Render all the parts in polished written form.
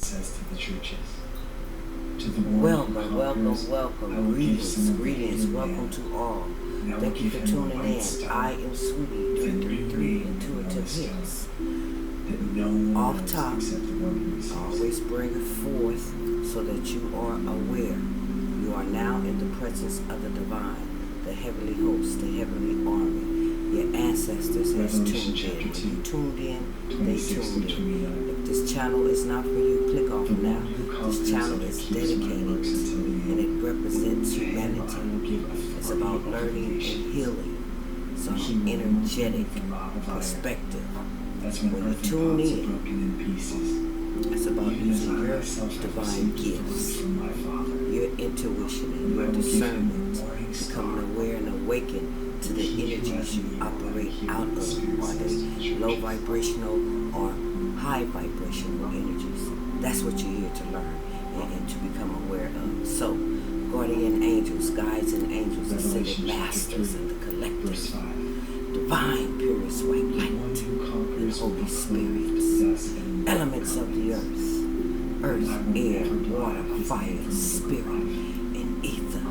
says to the churches. To the welcome. Greetings. Welcome to all. Thank you for tuning in. I am Sweetie 333 Intuitive Hits. Off top, always bring it forth so that you are aware. You are now in the presence of the divine, the heavenly host, the heavenly army. Your ancestors has tuned in. When you tuned in, they tuned in. If this channel is not for you, click off now. This channel is dedicated and it represents humanity. It's about learning and healing. It's an energetic perspective. When you tune in, it's about using your divine gifts, your intuition, and your discernment, becoming aware and awakened to the energies you operate out of. Are they low vibrational or high vibrational energies? That's what you're here to learn and to become aware of. So, guardian angels, guides and angels, ascended masters in the collective, divine purest white light, and Holy Spirits, elements of the earth, air, water, fire, spirit, and ether,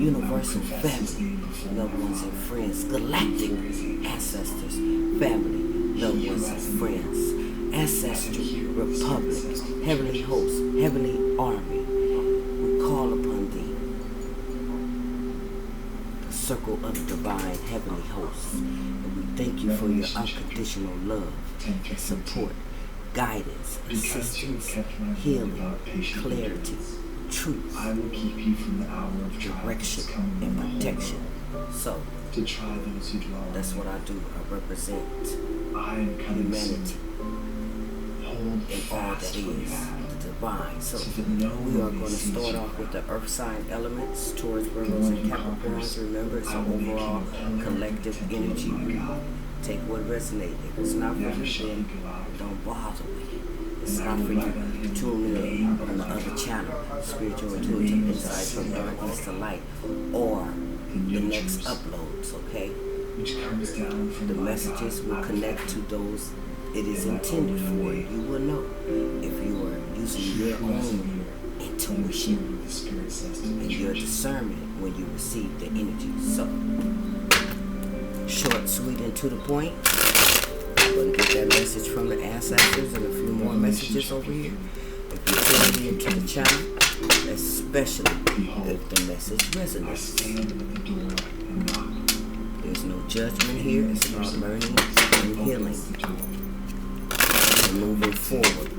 universal family, loved ones and friends, galactic ancestors, family, loved ones and friends, ancestry, republic, heavenly host, heavenly army. We call upon thee, the circle of the divine heavenly hosts, and we thank you for your unconditional love and support, guidance, assistance, healing, clarity, truth, direction, and protection. So, that's what I do. I represent humanity in all that is, the divine. So, we are going to start off with the earth sign elements, Taurus, Virgos, and Capricorns. Remember, it's an overall collective energy. Take what resonates. If it's not for you, then don't bother with it. It's not for you. Tune in on the other channel, Spiritual Intuitive Insights from Darkness to Light, or the next uploads, okay? The messages will connect to those it is intended for. You will know if you are using your own intuition and your discernment when you receive the energy. So, short, sweet, and to the point. I'm going to get that message from the ancestors and a few more messages over here. If you tune into the channel, especially if the message resonates. There's no judgment here. It's about learning and healing and moving forward.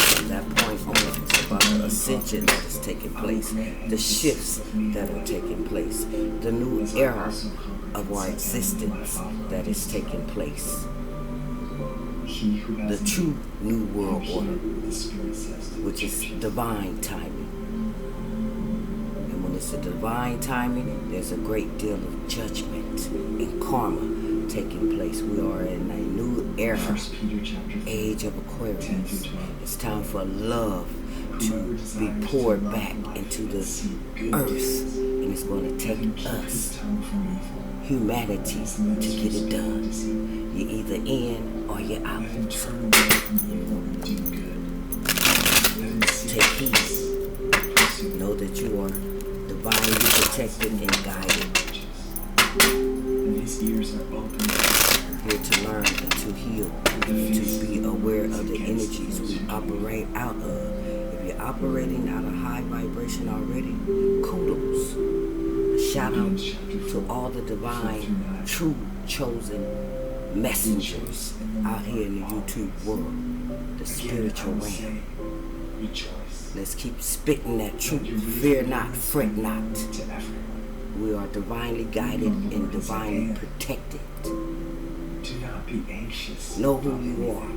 From that point on, it's about the ascension that is taking place, the shifts that are taking place, the new era of our existence that is taking place. The true new world order, which is divine timing. And when it's a divine timing, there's a great deal of judgment and karma taking place. We are in a new era, age of Aquarius. It's time for love to be poured back into the earth, and it's going to take us, humanity, to get it done. You're either in or you're out. Take heed. Know that you are divinely protected and guided. His ears are open. Here to learn and to heal, to be aware of the energies we operate out of. If you're operating out of high vibration already, kudos. A shout out to all the divine, true, chosen messengers out here in the YouTube world, the spiritual realm. Let's keep spitting that truth. Fear not, fret not. We are divinely guided and divinely protected. Do not be anxious. Know who you are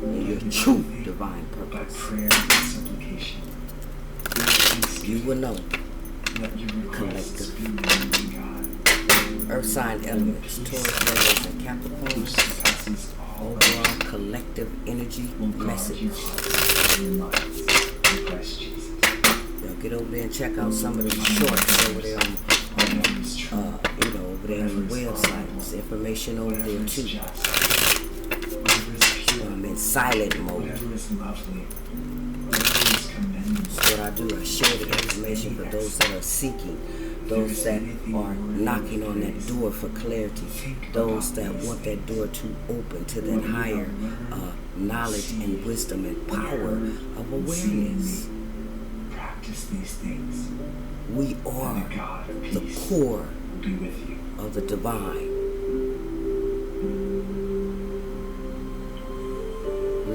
and your true divine purpose. Prayer and supplication. You will know. Collective. Earth sign elements, Taurus, Virgos, and Capricorns. Overall collective energy message. Y'all get over there and check out some of the shorts over there on over there on the website. There's information over there too. silent mode. Whatever is lovely, whatever is commendable. So what I do, I share the information for those that are seeking, those that are knocking on that door for clarity, those that want that door to open to that higher knowledge and wisdom and power of awareness. Practice these things. We are the core of the divine.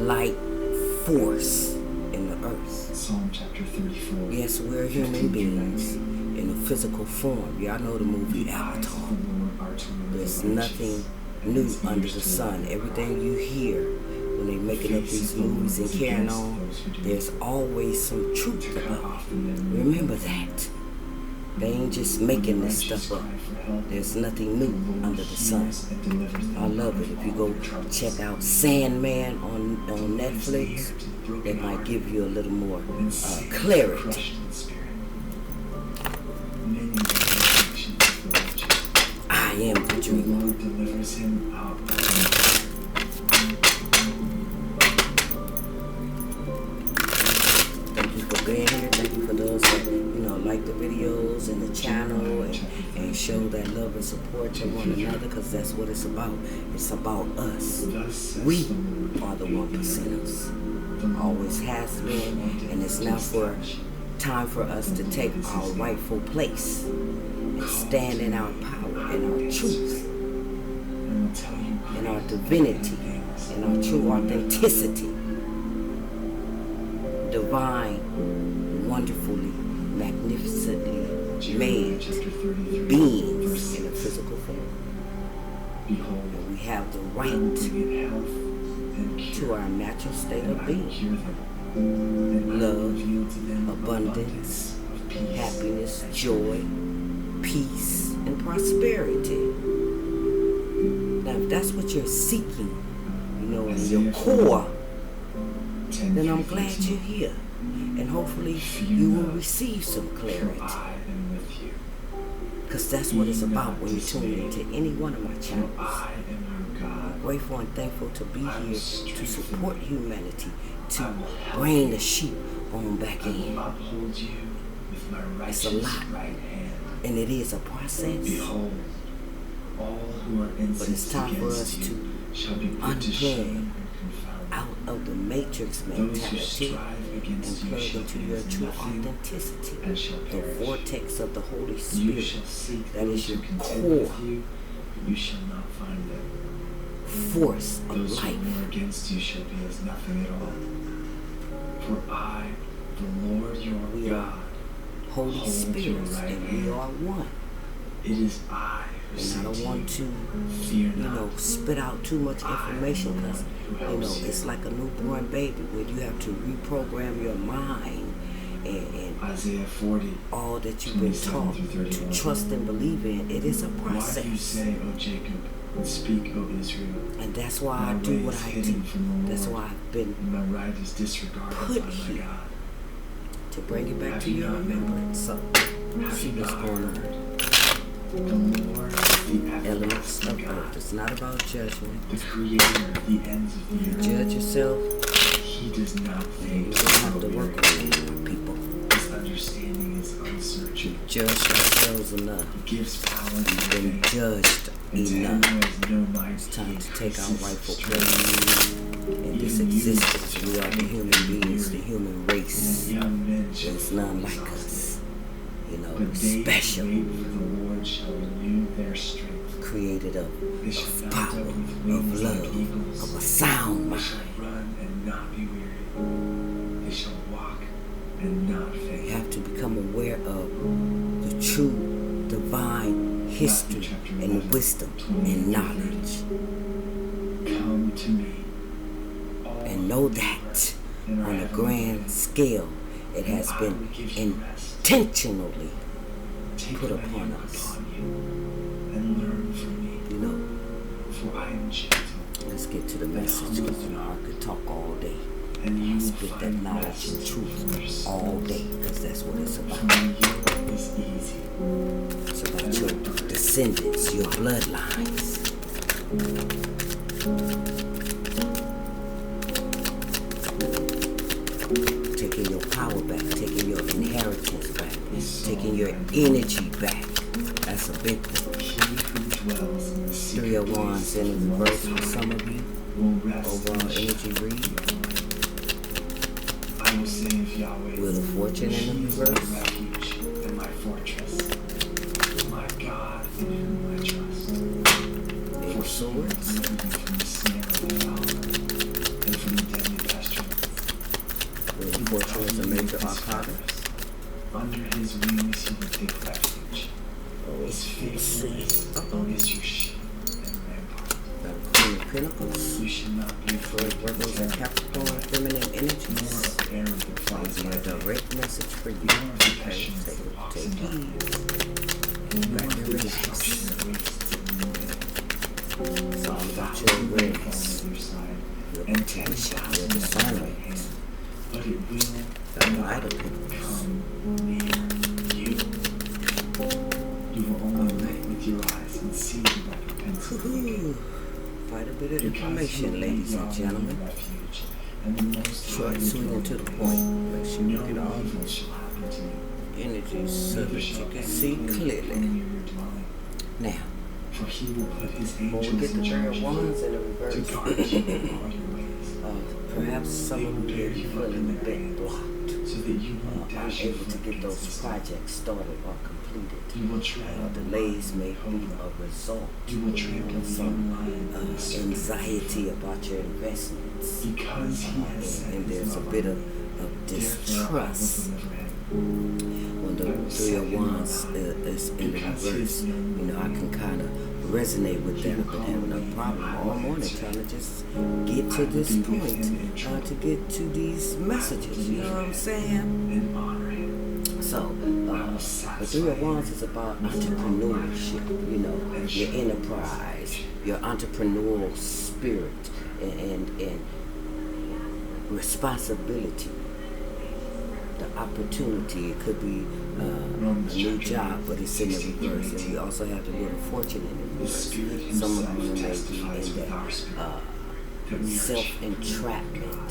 Light force in the earth. Psalm chapter 34. Yes, we're human beings in a physical form. Y'all know the movie Avatar. There's nothing new under the sun. Everything you hear when they're making up these movies and carrying on, there's always some truth about it. Remember that. They ain't just making this stuff up. There's nothing new under the sun. I love it. If you go check out Sandman on Netflix, that might give you a little more clarity. I am the dreamer. Thank you for being here. Thank you for those that like the videos and the channel and show that love and support to one another, because that's what it's about. It's about us. We are the 1%ers. Always has been, and it's now time for us to take our rightful place and stand in our power and our truth and our divinity and our true authenticity. Divine, wonderfully, magnificently made beings in a physical form. And we have the right to our natural state of being. Love, abundance, happiness, joy, peace, and prosperity. Now, if that's what you're seeking, in your core, then I'm glad you're here. And hopefully you will receive some clarity. Because that's what it's about when you tune into any one of my channels. I'm grateful and thankful to be here to support humanity, to bring the sheep on back in. It's a lot. And it is a process. But it's time for us to unplug out of the matrix mentality and plug into your true authenticity, the vortex of the Holy Spirit. That is your core force of life. We are Holy Spirits and we are one. It is I. And I don't want to, spit out too much information, because, it's like a newborn baby where you have to reprogram your mind and Isaiah 40, all that you've been taught to trust and believe in. It is a process. Why do you say, O Jacob, and speak, O Israel? And that's why I do what I do. That's why I've been put here to bring it back to your remembrance. So, see what's going on. Elements of earth. It's not about judgment. The creator of the ends of the earth. Judge yourself. He does not think. You don't have to work with any people. His understanding is unsearchable. Judge ourselves enough. He gives power. We've been judged enough. It's time to take our rightful place in this existence. We are the human beings, the human race. There's none like us. Special. Created of power, of love, of a sound mind. You have to become aware of the true divine history and wisdom and knowledge. Come to me. And know that on a grand scale, it has been intentionally put upon us. And learn from me. For I am gentle. Let's get to the message, because I could talk all day. And I spit that knowledge and truth all day, because that's what it's about. It's about your descendants, your bloodlines. your energy back. That's a big thing. Three of Wands in reverse for some of you. Overall energy read. Wheel of Fortune in the reverse. And my fortress, my God in whom I trust. Eight of Swords. From the snare of the fowler and from the deadly pestilence. Wheel of Fortune is a major arcana. Under his wings he will take refuge. His faithfulness is your shield and rampart. Queen of Pentacles. You should not be afraid of Virgos and Capricorn, feminine energies. A direct message for you. Okay, take heed. Back and relax. It's all about your awareness, your protection, your discernment. The Knight of Pentacles. You will only look with your eyes and see the recompense. Quite a bit of information, ladies and gentlemen. Short, sweet, and to the point. Make sure you get all the energies so that you can see clearly. Now, when we get the Three of Wands in the reverse, perhaps some of you may be feeling a bit blocked. Aren't able to get those projects started or completed. Delays may be a result of some anxiety about your investments. And there's a bit of distrust. When the Three of Wands is in the reverse, I can kind of resonate with that. I've been having a problem all morning trying to just get to this point, to get to these messages, you know what I'm saying? So, the Three of Wands is about entrepreneurship, your enterprise, your entrepreneurial spirit, and responsibility. The opportunity, it could be a new job, but it's in the reverse. And we also have the Wheel of Fortune in the reverse. Some of you may be in that self-entrapment,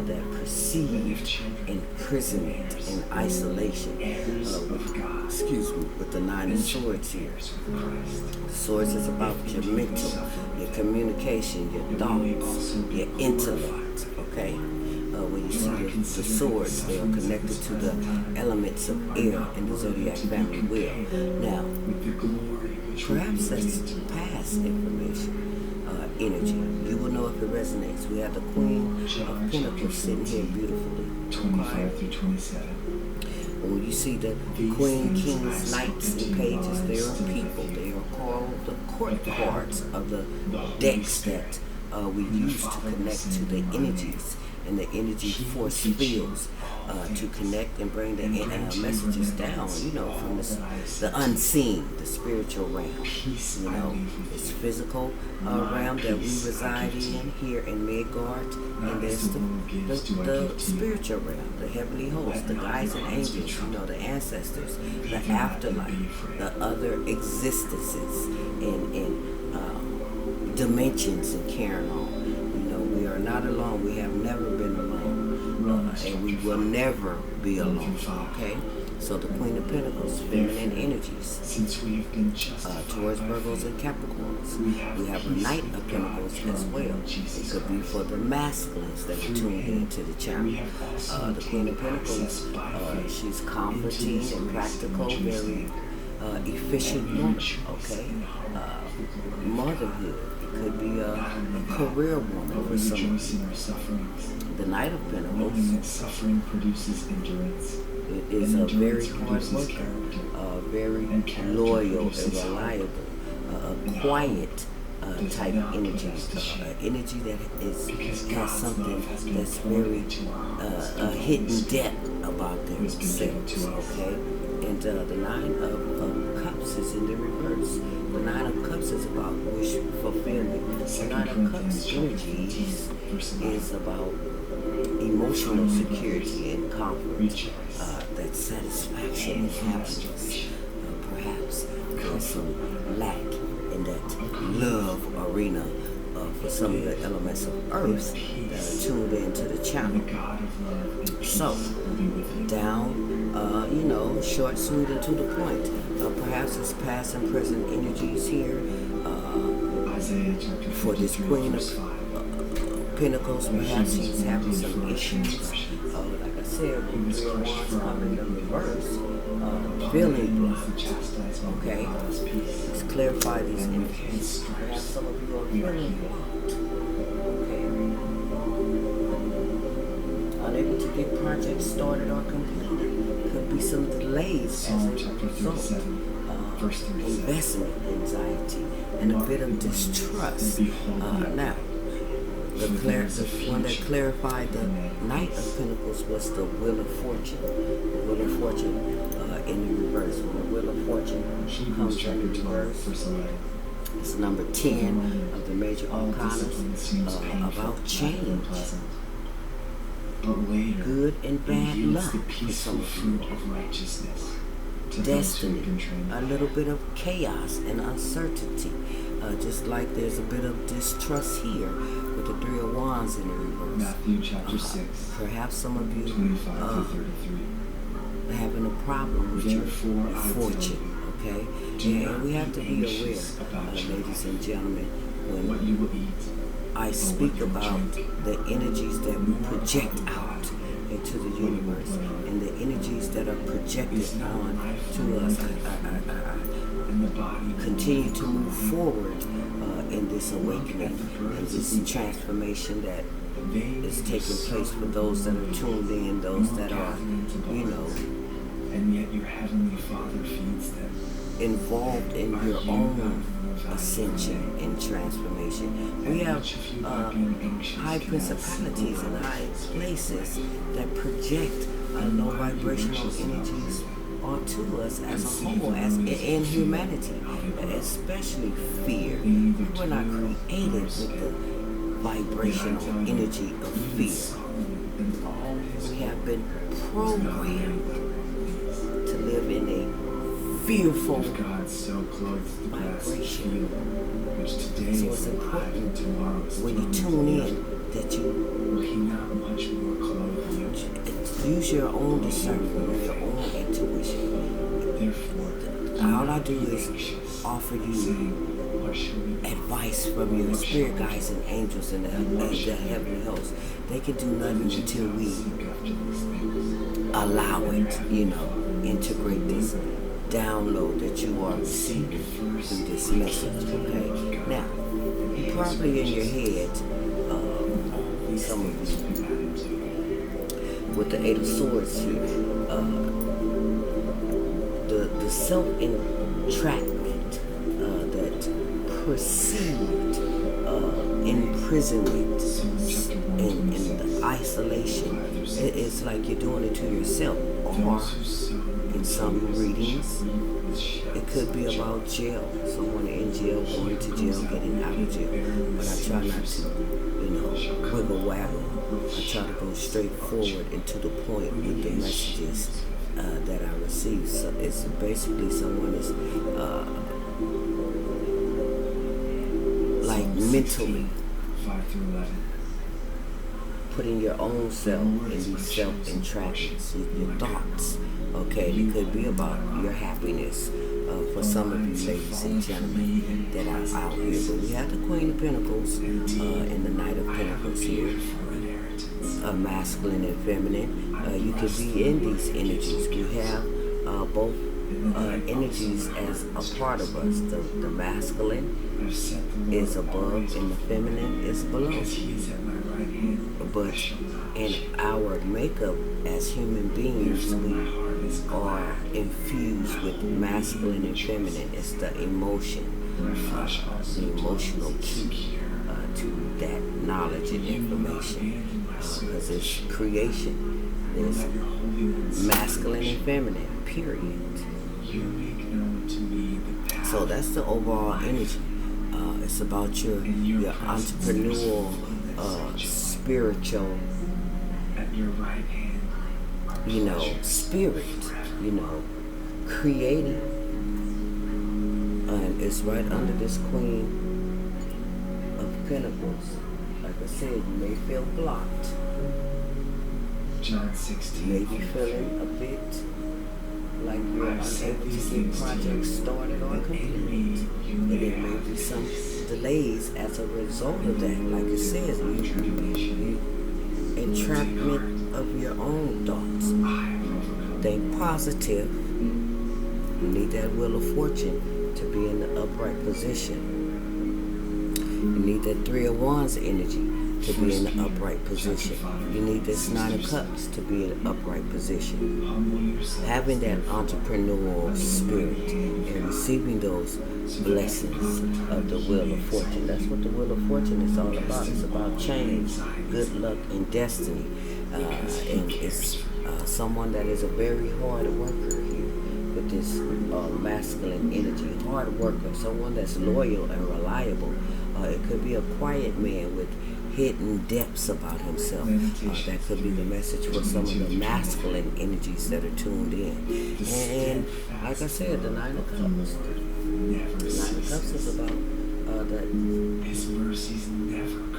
that perceived imprisonment and isolation. With the Nine of Swords here. The Swords is about your mental, your communication, your thoughts, your intellect, okay? When you see the swords, they are connected to the elements of air in the Zodiac family wheel. Now, perhaps that's past information, energy. You will know if it resonates. We have the Queen of Pentacles sitting here beautifully. 25 through 27. When you see the Queen, Kings, Knights, and Pages, they are people. They are called the court cards of the decks that we use to connect to the energies and the energy force fields to connect and bring the messages down, from the unseen, the spiritual realm. It's physical realm that we reside in here in Midgard, and there's the spiritual realm, the heavenly hosts, the guides and angels, the ancestors, the afterlife, the other existences and dimensions and carrying on. We are not alone. We have never been alone, and we will never be alone. Okay. So the Queen of Pentacles, feminine energies, towards Virgos and Capricorns. We have a Knight of Pentacles as well. It could be for the masculines that are tuned into the channel. The Queen of Pentacles, she's comforting and practical, very efficient woman. Okay. Motherhood. Could be a career woman for some. The Knight of Pentacles. Suffering produces endurance. It is a very hard worker, very loyal and reliable, quiet type energy, energy that has something that's very a hidden depth about themselves. Okay, and the Nine of Cups is in the reverse. The Nine of Cups is about wish fulfillment. The Nine of Cups energy is about emotional security and comfort, that satisfaction and happiness. Perhaps there's some lack in that love arena for some of the elements of earth that are tuned into the channel. So, down, short, sweet, and to the point. Perhaps it's past and present energies here for this Queen of Pentacles. Perhaps she's having some issues. Like I said, when the wands come in the reverse, feeling blocked. Okay? Let's clarify these energies. Perhaps some of you are feeling blocked. Okay? Unable to get projects started or completed. Could be some delays as a result. Investment anxiety and a bit of distrust. Now, the one that clarified the Knight of Pentacles was the Wheel of Fortune. The Wheel of Fortune in the reverse. When the Wheel of Fortune comes in the reverse, it's number 10 of the major arcanas, about change. Good and bad luck for some of you. Destiny, a little bit of chaos and uncertainty. Just like there's a bit of distrust here with the Three of Wands in the reverse. Matthew chapter 6. Perhaps some of you having a problem with your fortune. Okay? And we have to be aware, ladies and gentlemen, when I speak about the energies that we project out into the universe and the energies that are projected on to us continue to move forward in this awakening and this transformation that is taking place for those that are tuned in, those that are, and yet your heavenly Father feeds them, involved in your own ascension and transformation. We have high principalities and high places that project low vibrational energies onto us as a whole, as in humanity, especially fear. We were not created with the vibrational energy of fear. We have been programmed to live in a fearful vibration. So it's important when you tune in that you use your own discernment, your own intuition. All I do is offer you advice from your spirit guides and angels and the heavenly hosts. They can do nothing until we allow it, integrate this download that you are receiving through this message. Okay? Now, probably in your head, some of you, with the Eight of Swords here, the self-entrapment that perceived imprisonment in the isolation. It's like you're doing it to yourself, or in some readings, it could be about jail. Someone in jail, going to jail, getting out of jail. But I try not to, wiggle waggle. I try to go straight forward and to the point with the messages that I receive. So it's basically someone is like mentally 5 through 11. Putting your own self in these self-entrapments, your thoughts. Okay, it could be about your happiness for some of you ladies and gentlemen that are out here. But we have the Queen of Pentacles and the Knight of Pentacles here, masculine and feminine. You could be in these energies. We have both energies as a part of us. The masculine is above and the feminine is below. But in our makeup as human beings, we are infused with masculine and feminine. It's the emotion, the emotional key to that knowledge and information. Because it's creation. There's masculine and feminine, period. So that's the overall energy. It's about your entrepreneurial, spiritual, spirit, creating. And it's right under this Queen of Pentacles. Like I said, you may feel blocked. John You 16. may be feeling a bit like you're unable to get projects started or completed. And there may be some delays as a result of that. Like it says, entrapment of your own thoughts. Think positive. You need that Wheel of Fortune to be in the upright position. You need that Three of Wands energy to be in the upright position. You need this Nine of Cups to be in the upright position. Having that entrepreneurial spirit and receiving those blessings of the Wheel of Fortune. That's what the Wheel of Fortune is all about. It's about change, good luck, and destiny. And it's someone that is a very hard worker here with this masculine energy. Hard worker, someone that's loyal and reliable. It could be a quiet man with hidden depths about himself. That could be the message for some of the masculine energies that are tuned in. And like I said, the Nine of Cups. The Nine of Cups is about that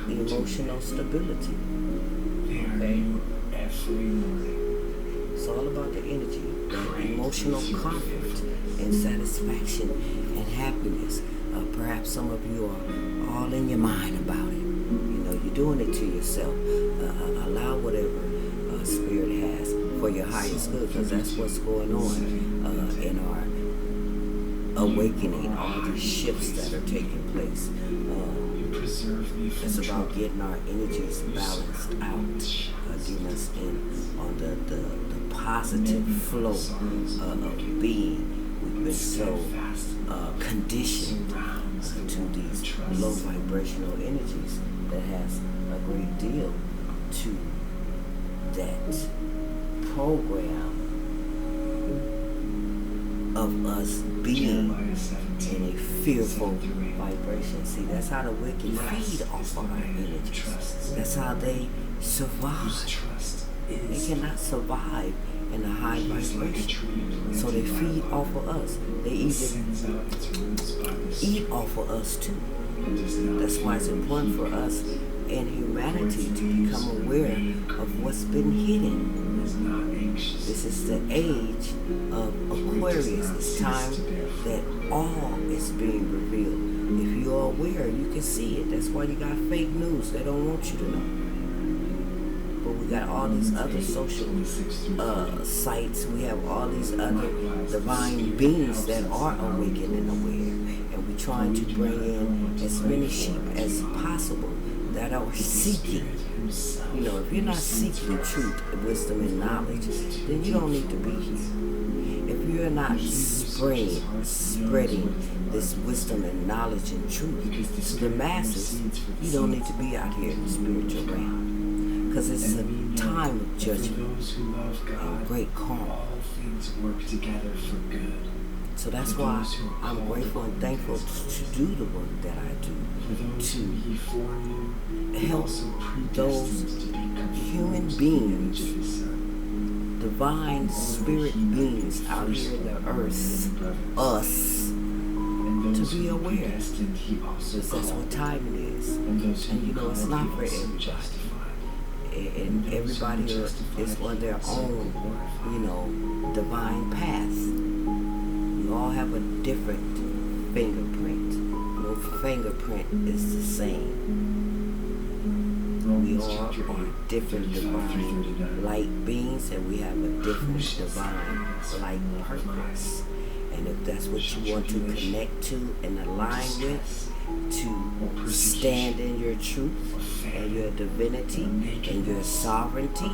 emotional stability. Okay? It's all about the energy, that emotional comfort and satisfaction and happiness. Perhaps some of you are all in your mind about it. You're doing it to yourself. Allow whatever Spirit has for your highest good, because that's what's going on in our awakening, all these shifts that are taking place. It's about getting our energies balanced out, getting us in on the positive flow of being. We've been so conditioned to these low vibrational energies that has a great deal to that program of us being in a fearful vibration. See, that's how the wicked feed off of our energies. That's how they survive. They cannot survive in a high vibration. So they feed off of us. They even eat off of us too. That's why it's important for us in humanity to become aware of what's been hidden. This is the age of Aquarius. It's time that all is being revealed. If you're aware, you can see it. That's why you got fake news. They don't want you to know. But we got all these other social sites. We have all these other divine beings that are awakened and aware. And we're trying to bring in as many sheep as possible that are seeking. If you're not seeking truth, wisdom, and knowledge, then you don't need to be here. If you're not spreading this wisdom and knowledge and truth to the masses, you don't need to be out here in the spiritual realm. Because it's a time of judgment and great karma. So that's why I'm grateful and thankful to do the work that I do, to help those human beings, divine spirit beings out here in the earth, us, to be aware. Because that's what time it is. And it's not for everybody. And everybody is on their own, divine path. We all have a different fingerprint. No fingerprint is the same. We all are different divine light beings, and we have a different divine light purpose. And if that's what you want to connect to and align with, to stand in your truth and your divinity and your sovereignty,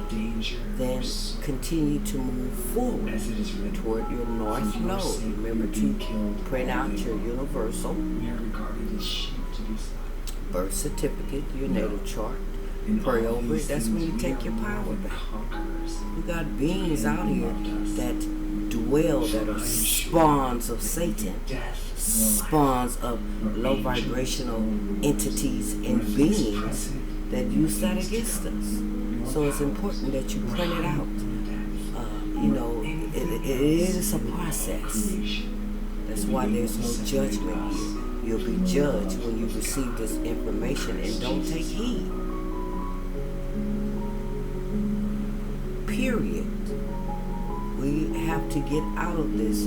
then continue to move forward toward your North Node. Remember to print out your universal birth certificate, your natal chart, pray over it. That's when you take your power back. You got beings out here that dwell, that are spawns of Satan, spawns of low vibrational entities and beings that use that against us. So it's important that you print it out. It is a process. That's why there's no judgment here. You'll be judged when you receive this information and don't take heed. Period. We have to get out of this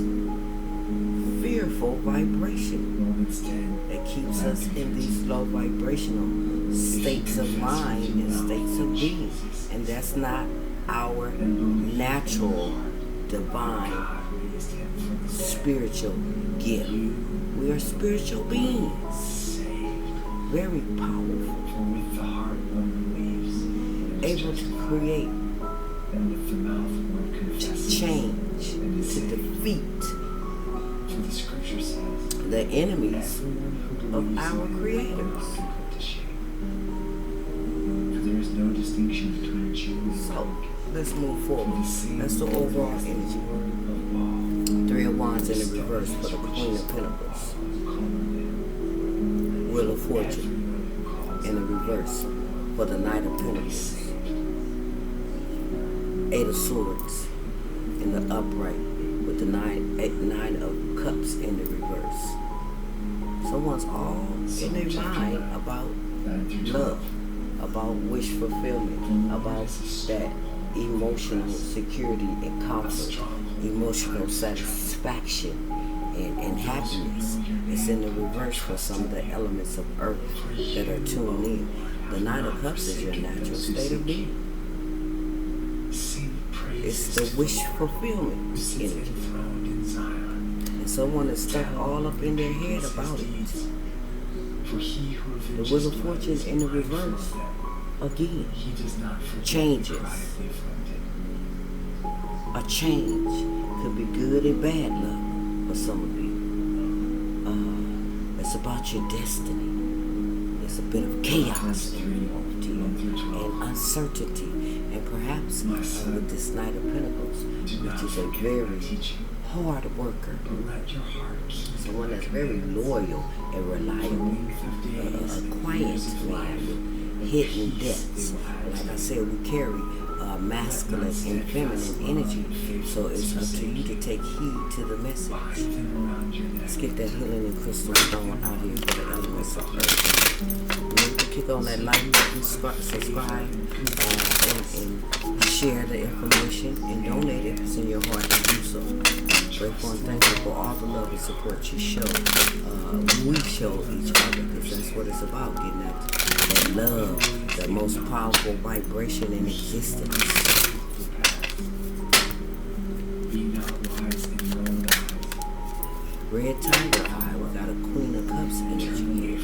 fearful vibration that keeps us in these low vibrational states of mind and states of being. And that's not our natural, divine, spiritual gift. We are spiritual beings, very powerful, able to create change, to defeat the enemies of our creators. So let's move forward. That's the overall energy. Three of Wands in the reverse for the Queen of Pentacles. Wheel of Fortune in the reverse for the Knight of Pentacles. Eight of Swords in the upright with the nine of Cups in the reverse. Someone's all in their mind about love, about wish fulfillment, about that emotional security and comfort, emotional satisfaction and happiness. It's in the reverse for some of the elements of earth that are tuned in. The Nine of Cups is your natural state of being. It's the wish fulfillment energy. And someone is stuck all up in their head about it. The Wheel of Fortune in the reverse, again, changes. A change could be good and bad luck for some of you. It's about your destiny. There's a bit of chaos involved here and uncertainty. And perhaps with this Knight of Pentacles, which is a very hard worker, someone that's very loyal and reliable, a quiet man with hidden depths. Like I said, we carry masculine and feminine energy, so it's up to you to take heed to the message. Let's get that healing and crystal stone out here for the elements of earth. Remember to click on that like button, subscribe, and share the information, and donate if it's in your heart to do so. Grateful and thankful for all the love and support you show. We show each other, because that's what it's about, getting that love, the most powerful vibration in existence. Red Tiger Eye, we got a Queen of Cups energy here.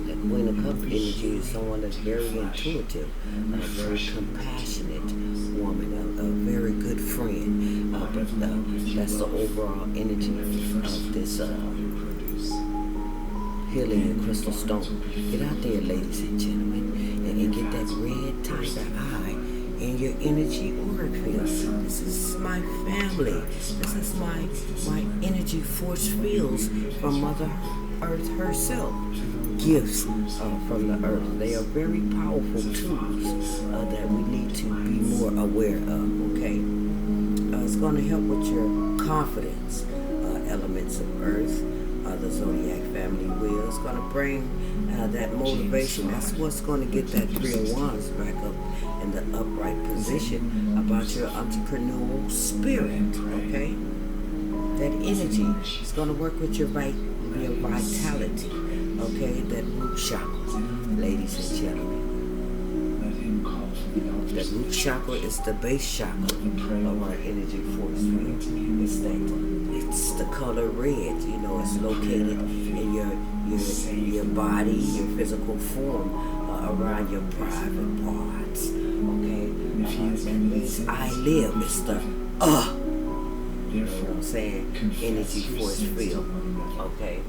That Queen of Cups energy is someone that's very intuitive, a very compassionate woman, a very good friend. But that's the overall energy of this healing and crystal stone. Get out there, ladies and gentlemen, and get that red tiger eye in your energy auric field. This is my family. This is my energy force fields from Mother Earth herself. Gifts from the earth. They are very powerful tools that we need to be more aware of. Okay, it's going to help with your confidence. Elements of earth. The Zodiac family wheel is going to bring that motivation. That's what's going to get that Three of Wands back up in the upright position about your entrepreneurial spirit. Okay, that energy is going to work with your vitality. Okay, that root chakra, ladies and gentlemen. That root chakra is the base chakra of our energy force field. It's the color red. You know, it's located in your body, your physical form, around your private parts. Okay, that means I live. It's the you know what I'm saying? Energy force field. Okay,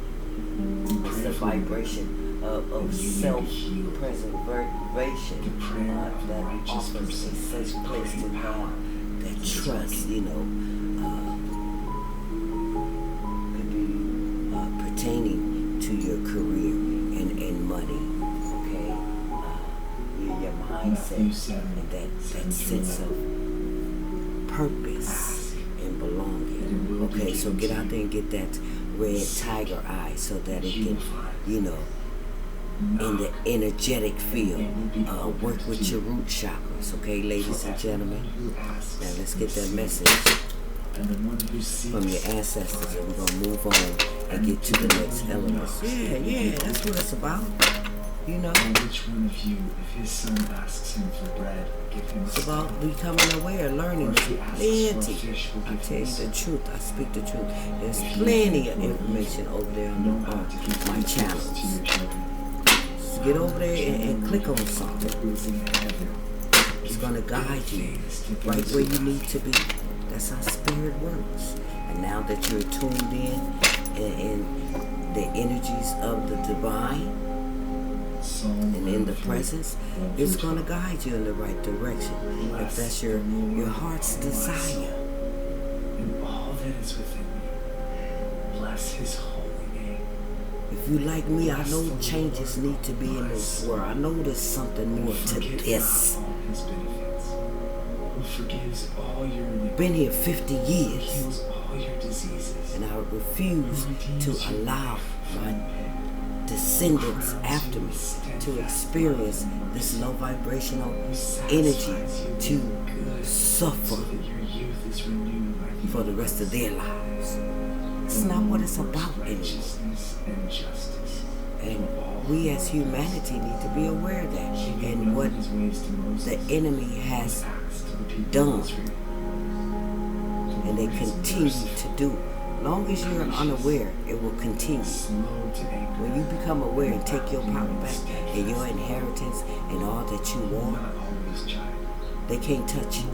it's the vibration of self-preservation that offers a safe place to have that trust, you know, could be pertaining to your career and money, okay? Your mindset and that sense of purpose and belonging. Okay, so get out there and get that red tiger eye so that it can, you know, in the energetic field, work with your root chakras, okay, ladies and gentlemen? Now let's get that message from your ancestors, and we're going to move on and get to the next elements. Yeah, that's what it's about. You know, which one of you, if his son asks him for bread, give him it's about becoming aware, learning. Plenty. I tell you the truth. I speak the truth. There's plenty of information over there on my channels. So get over there and click on something. It's going to guide you right where you need to be. That's how spirit works. And now that you're tuned in the energies of the divine, and in the presence, it's going to guide you in the right direction. If that's your heart's desire. And all that is within me, bless his holy name. If you like me, I know changes need to be in this world. I know there's something more to this. Who forgives all your iniquities. Been here 50 years. Heals all your diseases. And I refuse to allow my descendants after me to experience this low vibrational energy to suffer for the rest of their lives. It's not what it's about anymore. And we as humanity need to be aware of that and what the enemy has done and they continue to do. Long as you're unaware, it will continue. When you become aware and take your power back and your inheritance and all that you want, they can't touch you.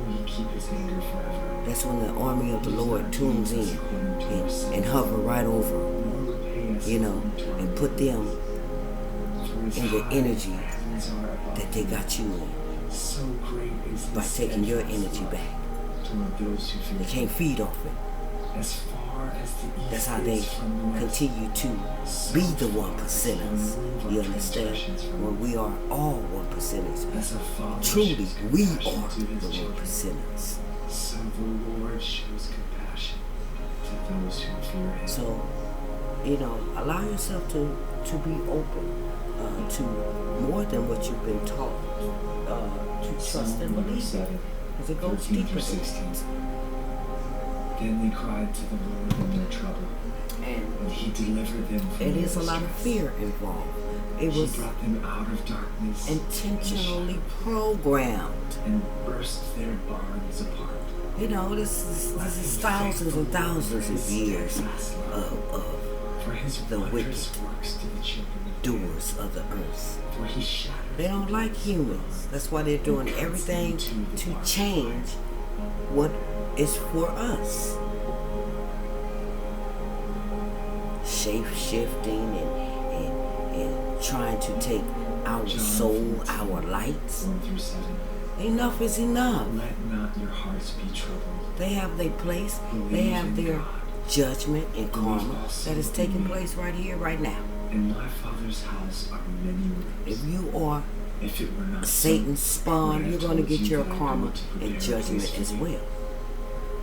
That's when the army of the Lord tunes in and hover right over them, you know, and put them in the energy that they got you in by taking your energy back. They can't feed off it. That's how they continue to be the 1%ers. You understand? When we are all 1%ers. Truly, we are the 1%ers. So the Lord shows compassion to those who fear him. So, you know, allow yourself to be open to more than what you've been taught. To trust and believe it. Because it goes deeper. Then they cried to the Lord in their trouble, and he delivered them from their distress. A lot of fear involved. It was brought them out of darkness, intentionally programmed, and burst their barns apart. You know, this is thousands and thousands of years of the wicked doers of the earth. They don't like humans. That's why they're doing everything to change what is for us. Shape-shifting and trying to take our soul, our lights. Enough is enough. Let not your hearts be troubled. They have their place. They have their judgment and karma that is taking place right here, right now. In my Father's house are many rooms. If you are Satan's spawn, you're going to get your karma and judgment as well.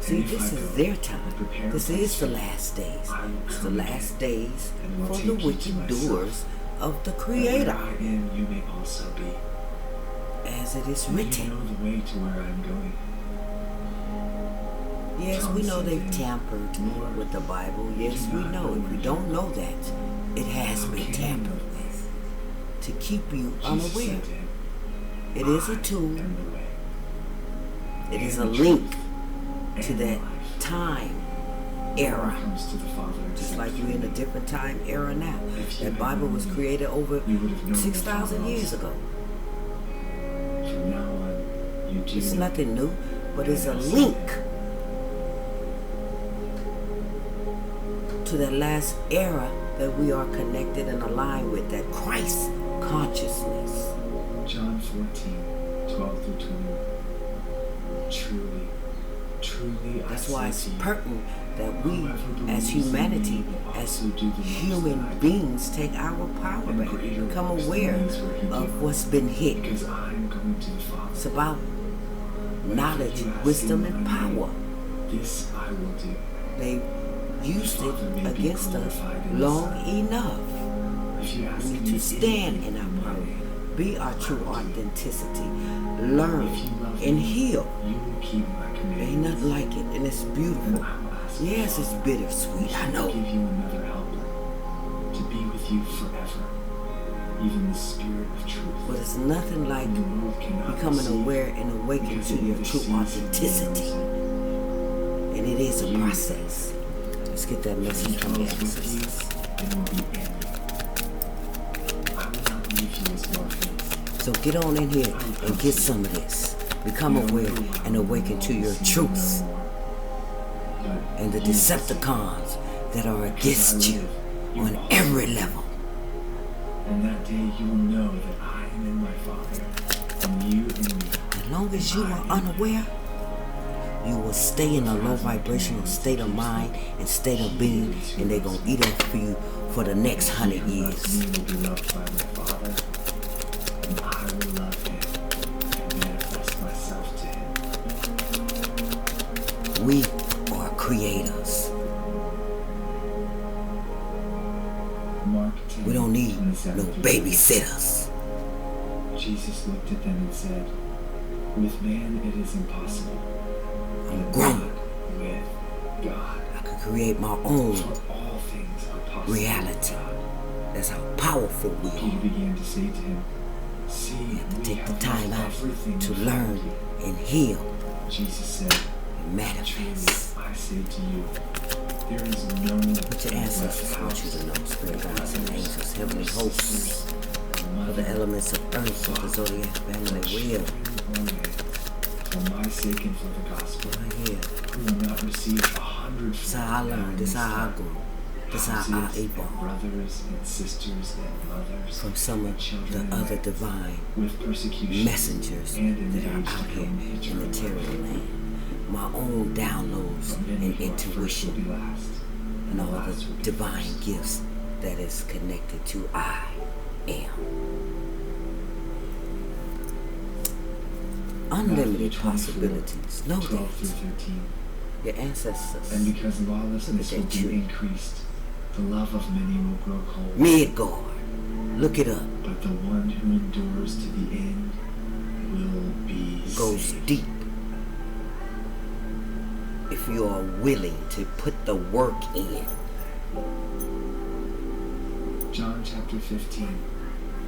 See, this is their time. This is the last days. It's the last days for the wicked doers of the Creator. You may also be. As it is written. You know the way to where I'm going. Yes, we know they've tampered with the Bible. Yes, we know. If you don't know that, it has been tampered with to keep you unaware. It is a tool. It is a link to that time era. Just like you're in a different time era now. That Bible was created over 6,000 years ago. It's nothing new, but it's a link to that last era that we are connected and aligned with, that Christ consciousness. John 14:12-21. Truly, that's why it's pertinent that we, as humanity, as human beings, take our power back, become aware of what's been hidden. It's about knowledge, wisdom, and power. This I will do. used it against us long enough. We need to stand in our power, be our true authenticity, learn and heal. There ain't nothing like it, and it's beautiful. Yes, it's bittersweet, I know. Give you another helper to be with you forever, even the Spirit of truth. But it's nothing like becoming aware and awakened to your true authenticity. And it is a process. Let's get that message from the ancestors. So get on in here and get some of this. Become aware and awaken to your truth. And the Decepticons that are against you on every level. And that day you will know that I am in my Father, and you in me. As long as you are unaware, you will stay in a low vibrational state of mind and state of being, and they're going to eat up for you for the next 100 years. You will be loved by my Father, and I will love him and manifest myself to him. We are creators. We don't need no babysitters. Jesus looked at them and said, with man it is impossible. I'm grown. With God. I can create my own For all things are possible. reality. That's how powerful we Peter are. began to say to him, see, You have to we take the have time left out everything to before learn you." and heal Jesus said, and manifest. truly, I say to you, there is no What your ancestors want you to know, spirit guides and angels, heavenly hosts, for the elements of earth, of the Zodiac family will. For my sake and for the gospel, Right here. who will not receive 100 This how I learn, this how I grow, this how I evolve. brothers and sisters and mothers From some of children the and other wives, divine with persecution messengers and that are age out to here come, in the eternal terrible life. land. My own downloads From many and who are first will intuition be last, and all last the will be divine first. gifts that is connected to I am. Unlimited possibilities. Know 12 through that. 13. Your ancestors. And because lawlessness Look will at be you. increased, the love of many will grow cold. Midgard. Look it up. But the one who endures to the end will be Goes saved. deep. If you are willing to put the work in. John chapter 15,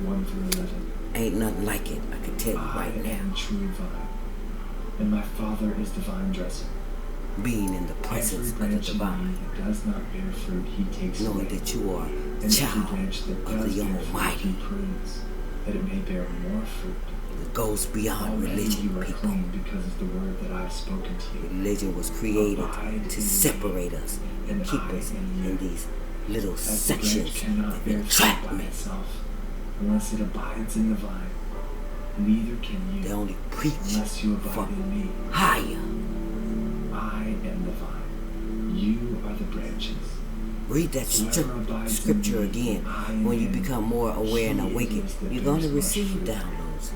1 through 11. Ain't nothing like it, I can tell you I right now. am true vine, and my Father is the vine dresser. Being in the presence of Every the branch in me divine. that does not bear fruit, he takes Knowing away. that you are And a every child branch that of does the bear fruit, Almighty. he prunes, that it may bear more fruit. It goes beyond Already religion, you are people. clean because of the word that I have spoken to you. Religion was created Abide to in me, separate us and and keep I us in you. in these little As the sections branch cannot of bear fruit by entrapment. itself unless it abides in the vine, neither can They you only preach unless you abide for in me. higher. I am the vine, you are the branches. Read that scripture again. When you become more aware and awakened, you're going to receive downloads.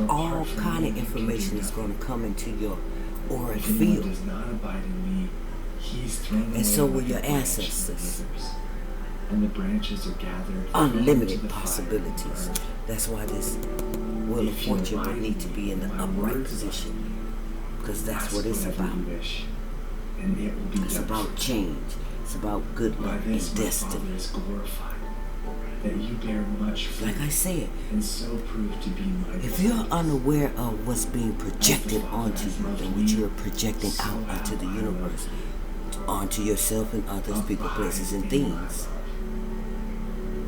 All kind of information is going to come into your auric If anyone field. does not abide in me, he's thrown away And so will like your a branch ancestors. that withers. And the branches are gathered Unlimited into the fire possibilities. and burned. That's why this Wheel of If you Fortune will abide need to be in the my upright words position. Because that's ask what it's whatever about. you wish, and it will be It's done. about change. It's about good By luck this and my destiny. Father is glorified, that you bear much fruit, Like I said, and so prove to be my if you're disciples. unaware of what's being projected onto you and what you're projecting out into the universe, onto yourself and others, people, places, and things,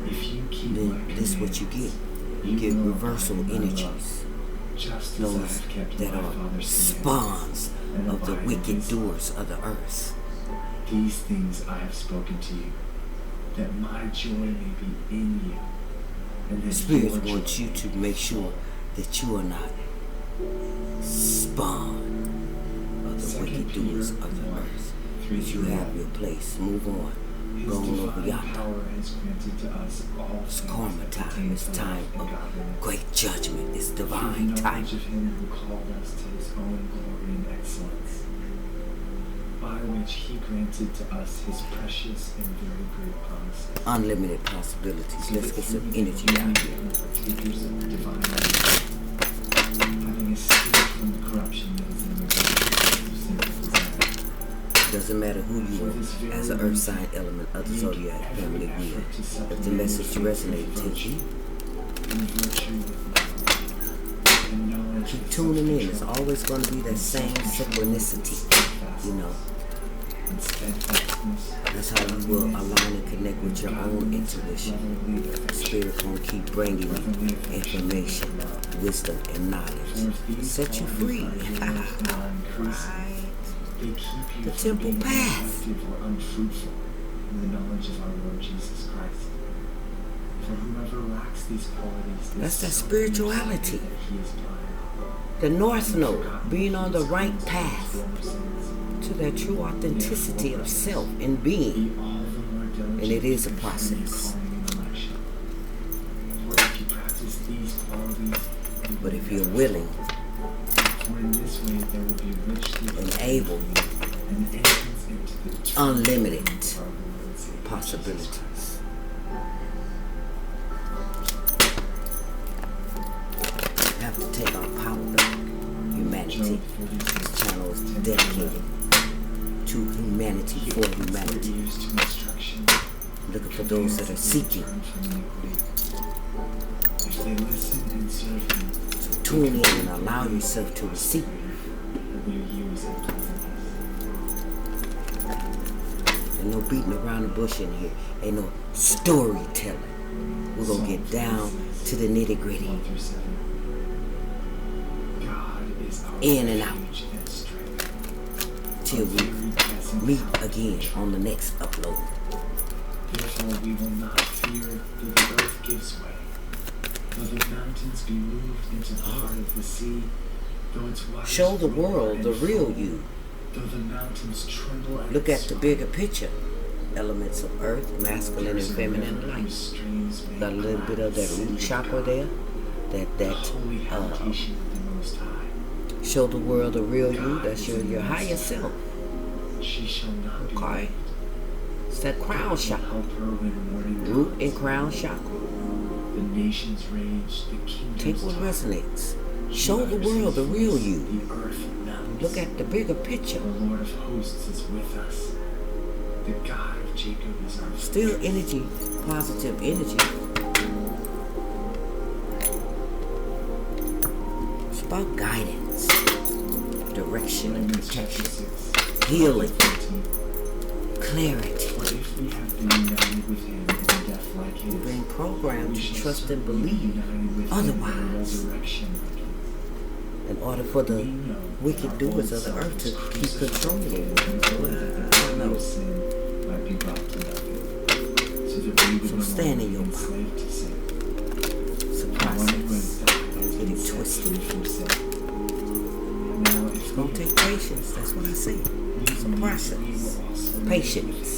If you keep then my this is what you get. commandments, You get will reversal abide in my love, energies. just as I Those have kept that my are Father's spawns commandments and of the abide in wicked his doers of the earth. These things I have spoken to you, that my joy may be in you, and The that spirits your want joy you to make sure that you are not spawn of the 2 wicked Peter doers of the 1, earth. 3 If you through have 11. your place, move on. His Go on over divine yonder. power has granted to us all It's things karma that time. pertain It's to time life and of godliness. great judgment. It's Through divine the time. knowledge of him who called us to his own glory and excellence, by which he granted to us his precious and very great promises. Unlimited possibilities. Let's get some energy out here. Partakers of the divine nature, having escaped from the corruption that is in the world of sinful desire. Doesn't matter who you are, as an earth sign element of the Zodiac family wheel. If the message resonates, take it. Keep tuning in. It's always going to be that same synchronicity, you know. That's how you will align and connect with your own intuition. Spirit going to keep bringing you information, wisdom, and knowledge. Set you free. Right. The temple path. The knowledge of our Lord Jesus Christ. For whoever lacks these qualities, that's that spirituality. The North Node, being on the right path to that true authenticity of self and being. And it is a process. But if you're willing and able, unlimited possibilities. We have to take our power back. Humanity. This channel is dedicated to humanity, for humanity. Looking for those that are seeking. So tune in and allow yourself to receive. Ain't no beating around the bush in here. Ain't no storytelling. We're gonna get down to the nitty gritty. In and out. Till we meet again on the next upload. Therefore we will not fear that the earth gives way, though the mountains be moved into the heart of the sea, though its waters show the world the real you. Though the mountains tremble at look at the bigger picture. Elements of earth, masculine and feminine light. Got a little bit of that root chakra there. Show the world the real you. That's your higher self. Okay. It's that crown chakra. Root and crown chakra. Take what resonates. Show the world the real you. Look at the bigger picture. The Lord of hosts is with us. The God of Jacob is our still energy, positive energy. It's about guidance, direction and protection, healing, clarity. We've been programmed to trust and believe otherwise. In order for the wicked doers of the earth to keep controlling. So stand in your power. It's a process. Get it twisted. It's going to take patience. That's what I say. It's a process. Patience.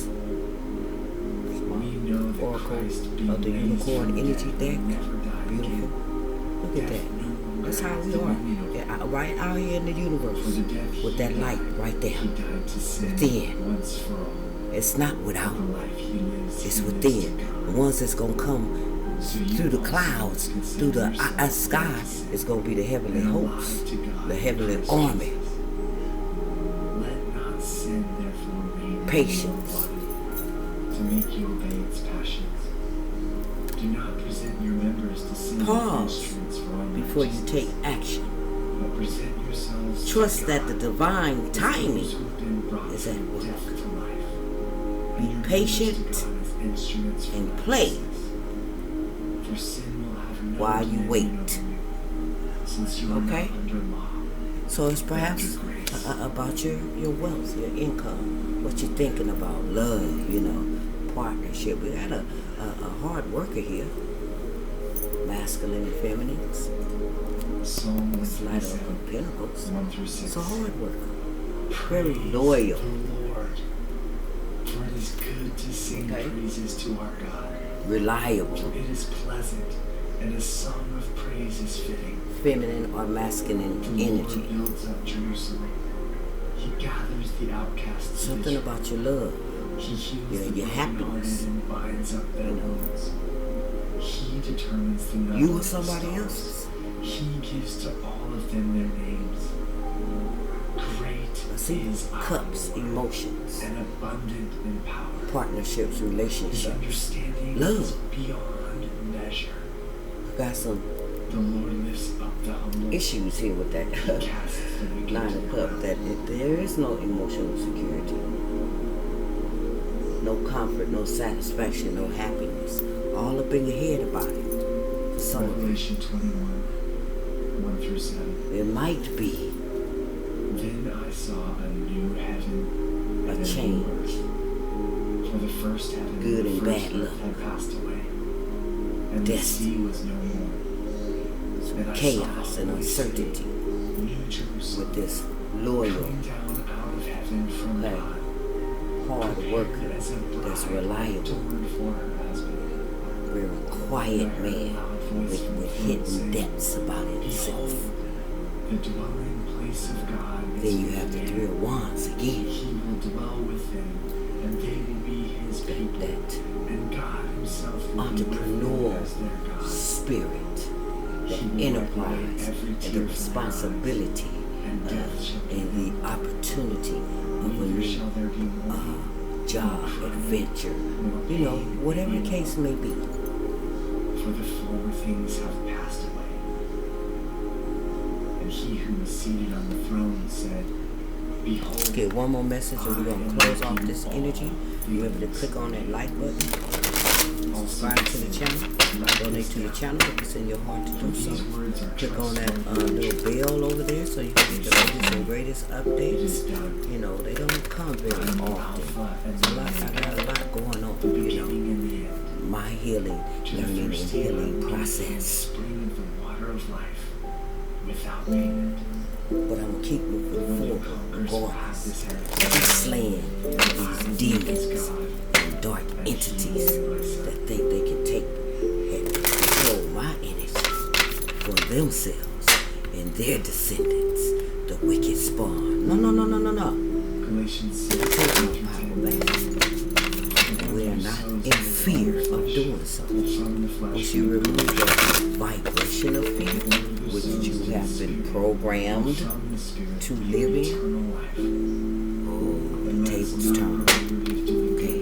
Oracle of the unicorn energy deck. Beautiful. Look at that. That's how we are. Yeah, right out here in the universe. With that light right there. Within. It's not without. It's within. The ones that's going to come through the clouds, through the sky, it's going to be the heavenly host, the heavenly army. Patience. Pause before you take action. Trust that the divine timing is at work. Be patient and play while you wait. Okay? So it's perhaps about your wealth, your income, what you're thinking about, love, partnership. We got a hard worker here. Masculine and feminines. It's Knight of Pentacles. It's a hard worker. Very loyal. For it is good to sing praises to our God. Reliable. For it is pleasant, and a song of praise is fitting. Feminine or masculine energy. Builds up Jerusalem. He gathers the outcasts. Something about your love. He heals Your happiness. and binds up their wounds. He determines the number You or of somebody stars. else's. He gives to all of them their names. Great I see is cups, our Lord, emotions, and abundant in power. partnerships, His relationships. understanding Love. is beyond measure. Got some The Lord lifts up the humble. issues here with that He casts the wicked line to of the cup, ground. that there is no emotional security, no comfort, no satisfaction, no happiness. All up in your head about it. Some of it. Revelation 21, 1 through 7. It might be Then I saw a new heaven a and a new change. earth. For the first heaven Good and and the first bad earth luck. had passed away, and the Destiny. sea was no more. And I Chaos saw and a holy uncertainty city, New Jerusalem, with this loyal, coming down out of heaven from Okay. God, hard prepared worker as a bride that's reliable, adorned for her husband. very quiet man with hidden depths about himself. Behold, the dwelling place of God is Then you with have the them. three of wands again. He will dwell with them, and they will be his people, That and God himself will be with them entrepreneurial as their God. spirit, the He will wipe away enterprise, every and tear the from their responsibility, eyes, and death shall be and the opportunity of a neither new shall there be mourning, job, adventure, nor you know, pain whatever the any case may be. for the former things have passed away. And he who was seated on the throne said, Behold, Let's get one more message and we're going to close off this energy. Remember to click on that like button, subscribe to the channel, donate to the channel if it's in your heart to do so. Click on that little bell over there so you can get the latest and greatest updates. You know, they don't come very often. I got a lot going on, you know. beginning and the end, My healing, to the learning and thirsty healing one, process. spring of the water of life, without payment. But I'm going to keep moving forward, regardless. Keep slaying these demons and dark entities that think they can take and control my energy for themselves and their descendants, the wicked spawn. No. Galatians Take 6, my power back. We are not in fear of doing so. Once you remove the vibration of fear, which you have been programmed to live in, oh, the tables turn. Okay,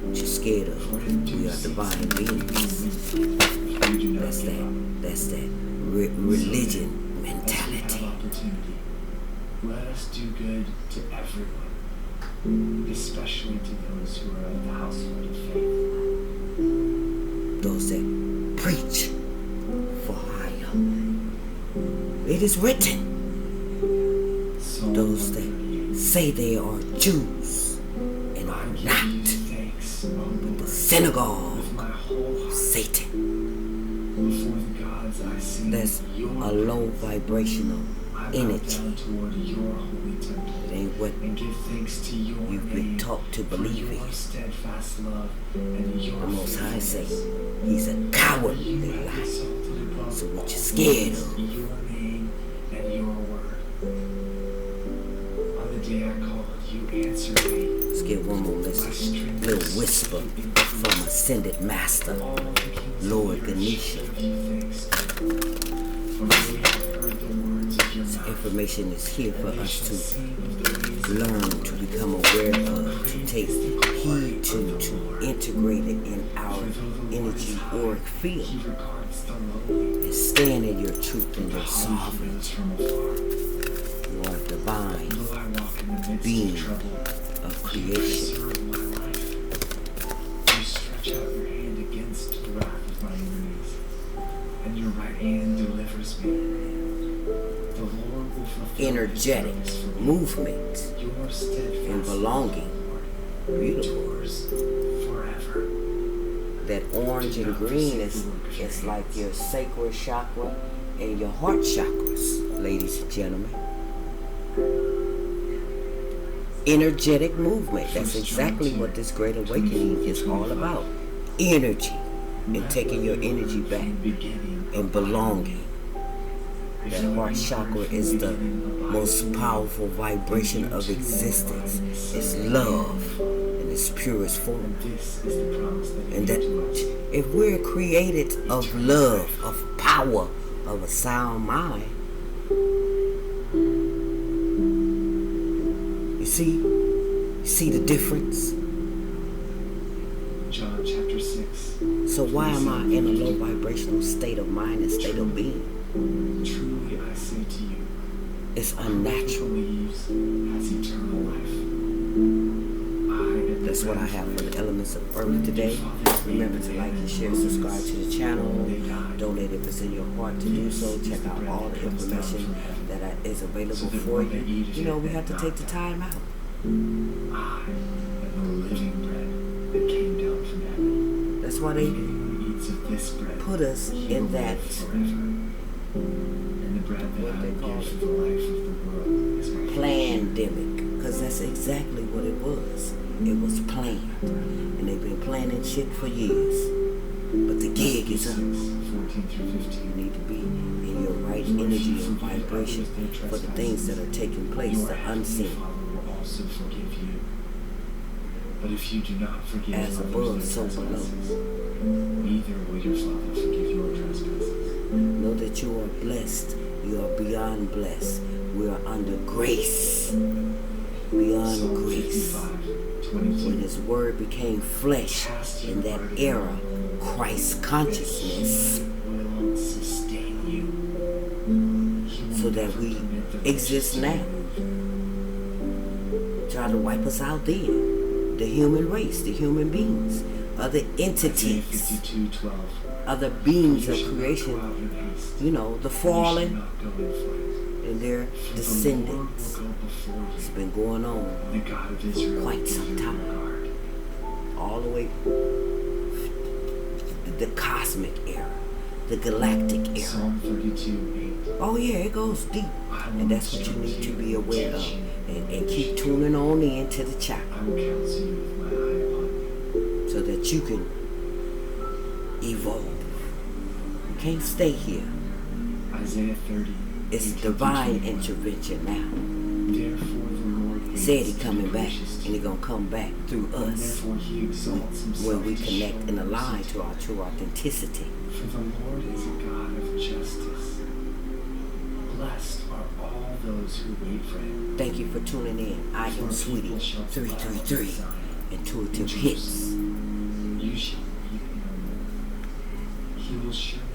what you're scared of. We are divine beings. That's that religion mentality. Let us do good to everyone, especially to those who are of the household of faith. Those that preach for hire. It is written. Those that say they are Jews and are not, but the synagogue of Satan. That's a low vibrational energy. It ain't what you've been taught to believe in. The Most High say he's a cowardly liar. So what you scared of? Your name and your word. On the day I called, you answered me. Let's get one more listen. Little whisper from Ascended Master, Lord Ganesha. This information is here for us to learn, to become aware of, to take heed to integrate it in our energy auric field, and stand in your truth and your sovereignty. You are a divine being of creation. You stretch out your hand against the wrath of my enemies, and your right hand delivers me. The Lord will fulfill Energetic his purpose for me. movement Your steadfast and belonging. love Beautiful. endures forever. That orange and green is like your sacral chakra and your heart chakras, ladies and gentlemen. Energetic movement. That's exactly what this Great Awakening is all about. Energy. And taking your energy back and belonging. That heart chakra is the most powerful vibration of existence. It's love in its purest form. And that if we're created of love, of power, of a sound mind, you see the difference? John chapter 6. So why am I in a low vibrational state of mind and state of being? Truly I say to you, it's unnatural. Believes has eternal life. That's what I have for the elements of earth today. Remember to like and share, subscribe to the channel, donate if it's in your heart to do so. Check out all the information that is available for you. You know, we have to take the time out. I am the living bread that came down from heaven. That's why they put us in that pandemic, because that's exactly what it was. It was planned, and they've been planning shit for years. But the gig is up. You need to be in your right energy and vibration for the things that are taking place, the unseen. But if you do not forgive as above, so below. Neither will your Father forgive your trespasses. Know that you are blessed. You are beyond blessed. We are under grace. Beyond Psalm grace. 55:22. When His Word became flesh in that era, Christ consciousness, will sustain you. so that we exist now. Try to wipe us out then. The human race, the human beings, other entities, 52:12. other beings of creation, you know, the fallen and their descendants. It's been going on for quite some time. All the way, the cosmic era, the galactic era. Psalm 32:8. Oh yeah, it goes deep. And that's what you need to be aware of. And keep tuning on in to the chakra. I will counsel you with my eye upon you. So that you can evolve. You can't stay here. Isaiah 30. It's divine intervention now. Therefore the Lord He said He coming back, and He gonna come back through us Therefore he exalts himself when we to connect show and align mercy. to our true authenticity. For the Lord is a God of justice. Blessed are all those who wait for him. Thank you for tuning in. I am Sweetie 333 Intuitive Hits. You shall weep no more. He will show